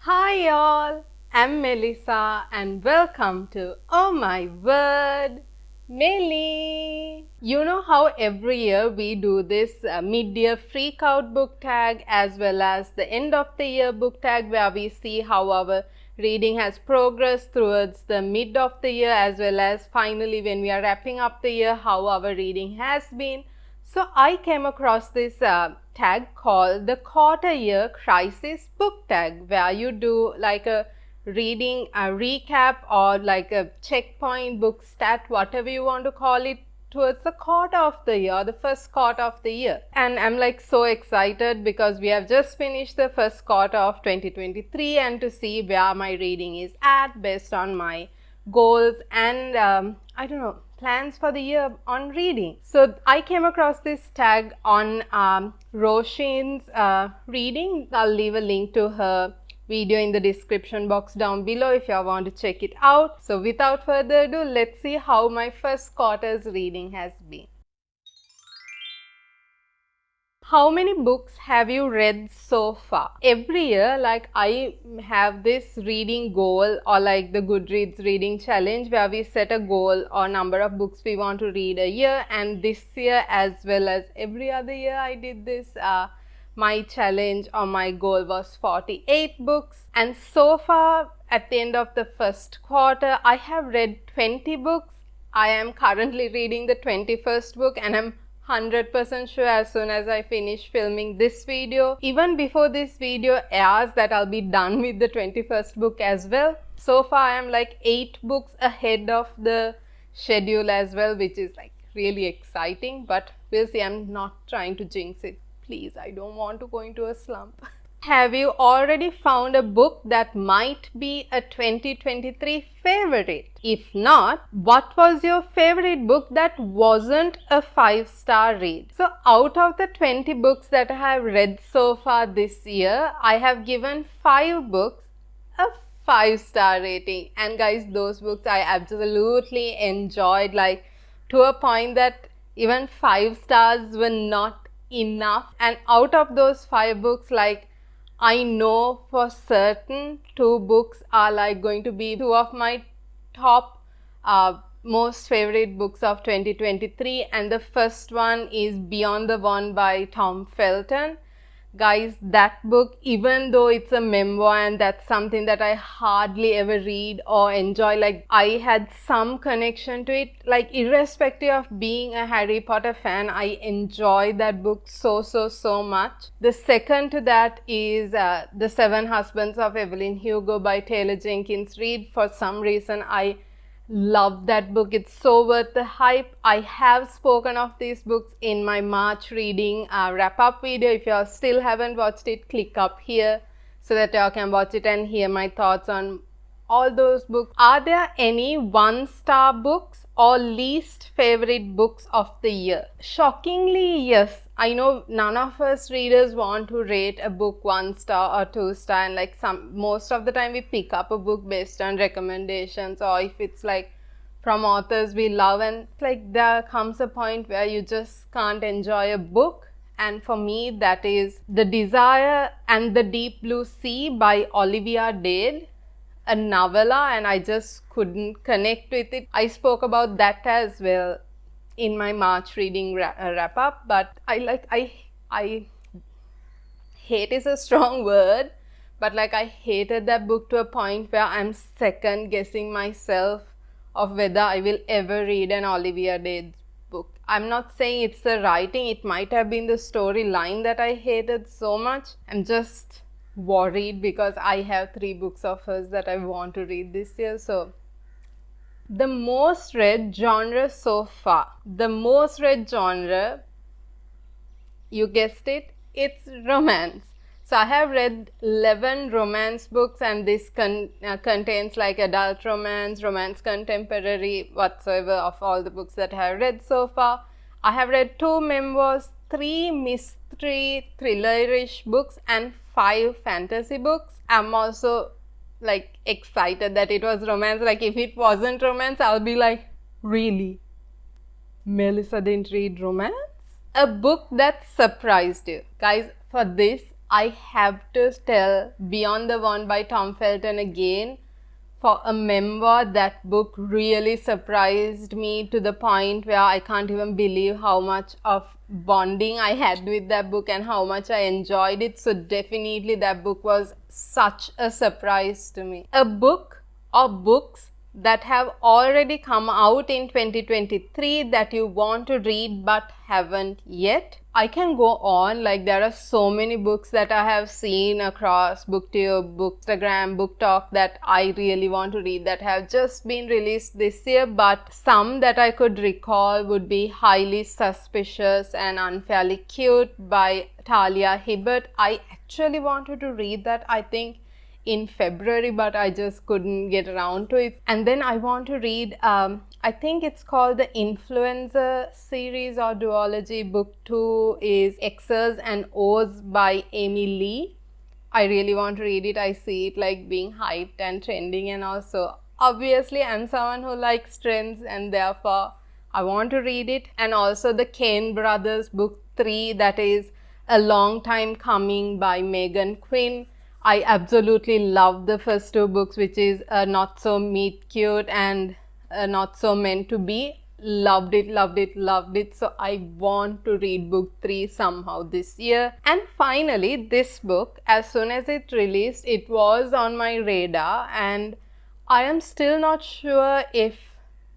Hi all, I'm Melissa and welcome to Oh My Word, Melly. You know how every year we do this mid-year freak out book tag as well as the end of the year book tag where we see how our reading has progressed towards the mid of the year as well as finally when we are wrapping up the year how our reading has been. So I came across this tag called the quarter year crisis book tag where you do like a reading a recap or like a checkpoint book stat, whatever you want to call it, towards the quarter of the year, the first quarter of the year. And I'm like so excited because we have just finished the first quarter of 2023 and to see where my reading is at based on my goals and I don't know, plans for the year on reading. So I came across this tag on Roshin's reading. I'll leave a link to her video in the description box down below if you want to check it out. So without further ado, let's see how my first quarter's reading has been. How many books have you read so far? Every year, like I have this reading goal or like the Goodreads reading challenge where we set a goal or number of books we want to read a year, and this year as well as every other year I did this. My challenge or my goal was 48 books, and so far at the end of the first quarter I have read 20 books. I am currently reading the 21st book and I'm 100% sure as soon as I finish filming this video, even before this video airs, that I'll be done with the 21st book as well. So far I am like 8 books ahead of the schedule as well, which is like really exciting, but we'll see. I'm not trying to jinx it. Please, I don't want to go into a slump. Have you already found a book that might be a 2023 favorite? If not, what was your favorite book that wasn't a 5-star read? So out of the 20 books that I have read so far this year, I have given 5 books a 5-star rating. And guys, those books I absolutely enjoyed, like to a point that even 5 stars were not enough. And out of those 5 books, like I know for certain 2 books are like going to be 2 of my top most favorite books of 2023, and the first one is Beyond the One by Tom Felton. Guys, that book, even though it's a memoir and that's something that I hardly ever read or enjoy, like I had some connection to it, like irrespective of being a Harry Potter fan, I enjoy that book so much. The second to that is The 7 Husbands of Evelyn Hugo by Taylor Jenkins Reid. For some reason I love that book. It's so worth the hype. I have spoken of these books in my March reading wrap-up video. If you still haven't watched it, click up here so that you can watch it and hear my thoughts on all those books. Are there any 1-star books or least favorite books of the year? Shockingly, yes. I know none of us readers want to rate a book 1-star or 2-star, and like most of the time we pick up a book based on recommendations or if it's like from authors we love, and like there comes a point where you just can't enjoy a book. And for me that is The Desire and the Deep Blue Sea by Olivia Dade, a novella, and I just couldn't connect with it. I spoke about that as well in my March reading wrap up, but I hate is a strong word, but like I hated that book to a point where I'm second guessing myself of whether I will ever read an Olivia Dade book. I'm not saying it's the writing, it might have been the storyline that I hated so much. I'm just worried because I have 3 books of hers that I want to read this year. So the most read genre so far. The most read genre, you guessed it, it's romance. So I have read 11 romance books, and this contains like adult romance, romance contemporary, whatsoever of all the books that I have read so far. I have read 2 memoirs, 3 mystery thrillerish books and 5 fantasy books. I'm also like excited that it was romance. Like if it wasn't romance, I'll be like, really? Melissa didn't read romance? A book that surprised you. Guys, for this I have to tell Beyond the One by Tom Felton again. For a memoir, that book really surprised me to the point where I can't even believe how much of bonding I had with that book and how much I enjoyed it. So definitely that book was such a surprise to me. A book or books that have already come out in 2023 that you want to read but haven't yet. I can go on, like there are so many books that I have seen across Booktube, Bookstagram, BookTok that I really want to read that have just been released this year, but some that I could recall would be Highly Suspicious and Unfairly Cute by Talia Hibbert. I actually wanted to read that, I think in February, but I just couldn't get around to it. And then I want to read, I think it's called the Influencer series or duology. Book 2 is X's and O's by Amy Lee. I really want to read it. I see it like being hyped and trending, and also obviously I'm someone who likes trends and therefore I want to read it. And also the Kane Brothers book 3, that is A Long Time Coming by Megan Quinn. I absolutely love the first 2 books, which is Not So Meet Cute and Not So Meant to Be. Loved it, loved it, loved it. So I want to read book 3 somehow this year. And finally, this book, as soon as it released, it was on my radar, and I am still not sure if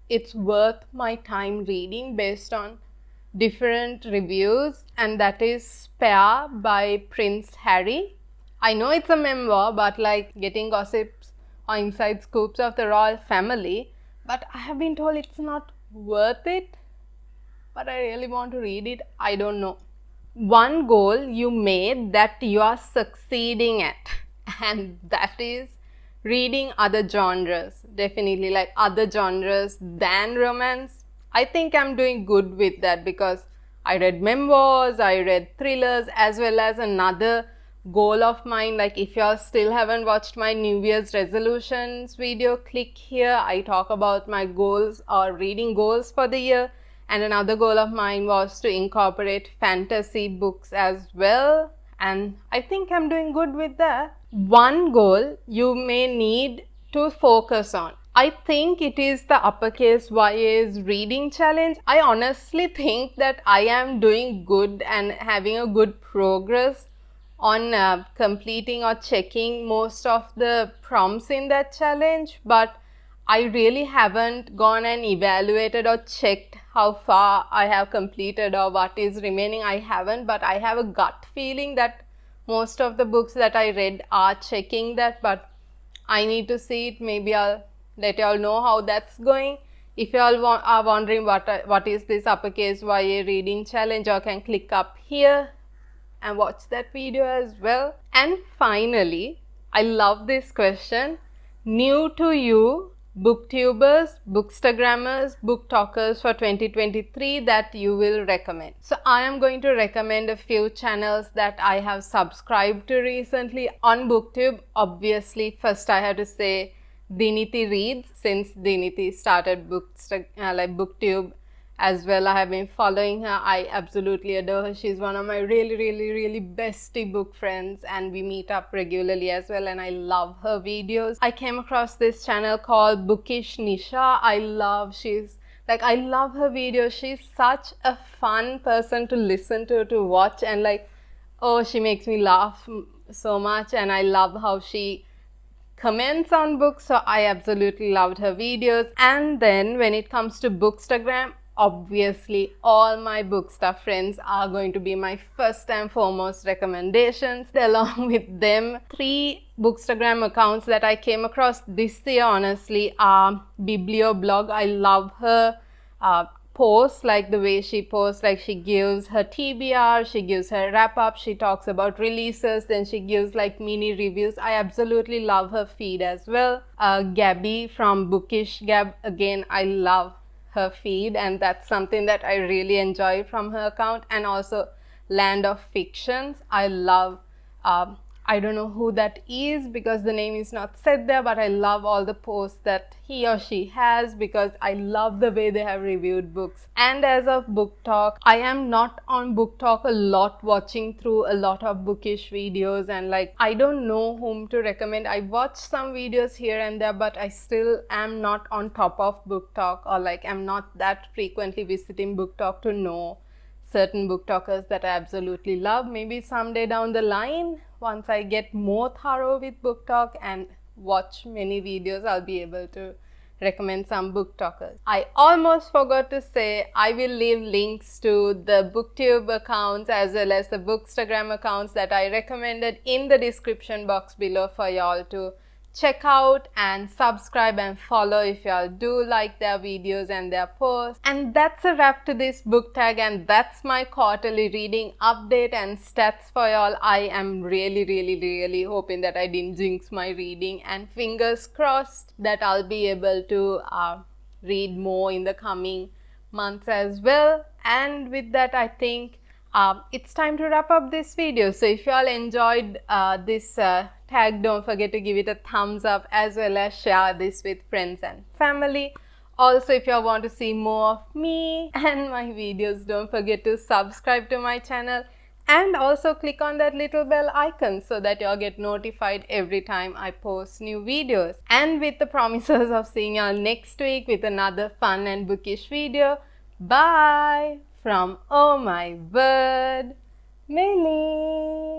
it's worth my time reading based on different reviews, and that is Spare by Prince Harry. I know it's a memoir, but like getting gossips or inside scoops of the royal family, but I have been told it's not worth it, but I really want to read it. I don't know. One goal you made that you are succeeding at, and that is reading other genres. Definitely like other genres than romance. I think I'm doing good with that because I read memoirs, I read thrillers, as well as another goal of mine. Like if you all still haven't watched my New Year's resolutions video, click here. I talk about my goals or reading goals for the year. And another goal of mine was to incorporate fantasy books as well. And I think I'm doing good with that. One goal you may need to focus on. I think it is the uppercase YA's reading challenge. I honestly think that I am doing good and having a good progress on completing or checking most of the prompts in that challenge, but I really haven't gone and evaluated or checked how far I have completed or what is remaining. I haven't, but I have a gut feeling that most of the books that I read are checking that, but I need to see it. Maybe I'll let y'all know how that's going. If y'all are wondering what is this uppercase YA reading challenge, you can click up here and watch that video as well. And finally, I love this question. New to you, booktubers, bookstagrammers, booktalkers for 2023 that you will recommend. So I am going to recommend a few channels that I have subscribed to recently on Booktube. Obviously, first I have to say Diniti Reads, since Diniti started Booktube as well. I have been following her. I absolutely adore her. She's one of my really bestie book friends, and we meet up regularly as well, and I love her videos. I came across this channel called Bookish Nisha. I love her videos. She's such a fun person to listen to watch, and she makes me laugh so much, and I love how she comments on books. So I absolutely loved her videos. And then when it comes to Bookstagram, obviously all my bookstuff friends are going to be my first and foremost recommendations. Along with them, 3 Bookstagram accounts that I came across this year honestly are Biblioblog. I love her posts, like the way she posts, like she gives her TBR, she gives her wrap up, she talks about releases, then she gives like mini reviews. I absolutely love her feed as well. Gabby from Bookish Gab, again I love her feed, and that's something that I really enjoy from her account. And also Land of Fictions, I I don't know who that is because the name is not said there, but I love all the posts that he or she has because I love the way they have reviewed books. And as of Book Talk, I am not on Book Talk a lot, watching through a lot of bookish videos, and like I don't know whom to recommend. I watch some videos here and there, but I still am not on top of Book Talk, or like I'm not that frequently visiting Book Talk to know certain book talkers that I absolutely love. Maybe someday down the line, once I get more thorough with Book Talk and watch many videos, I'll be able to recommend some book talkers. I almost forgot to say, I will leave links to the Booktube accounts as well as the Bookstagram accounts that I recommended in the description box below for y'all to check out and subscribe and follow if y'all do like their videos and their posts. And that's a wrap to this book tag, and that's my quarterly reading update and stats for y'all. I am really hoping that I didn't jinx my reading, and fingers crossed that I'll be able to read more in the coming months as well. And with that, I think it's time to wrap up this video. So if you all enjoyed this tag, don't forget to give it a thumbs up as well as share this with friends and family. Also, if you all want to see more of me and my videos, don't forget to subscribe to my channel and also click on that little bell icon so that you'll get notified every time I post new videos. And with the promises of seeing y'all next week with another fun and bookish video, bye from Oh My Word, Melly.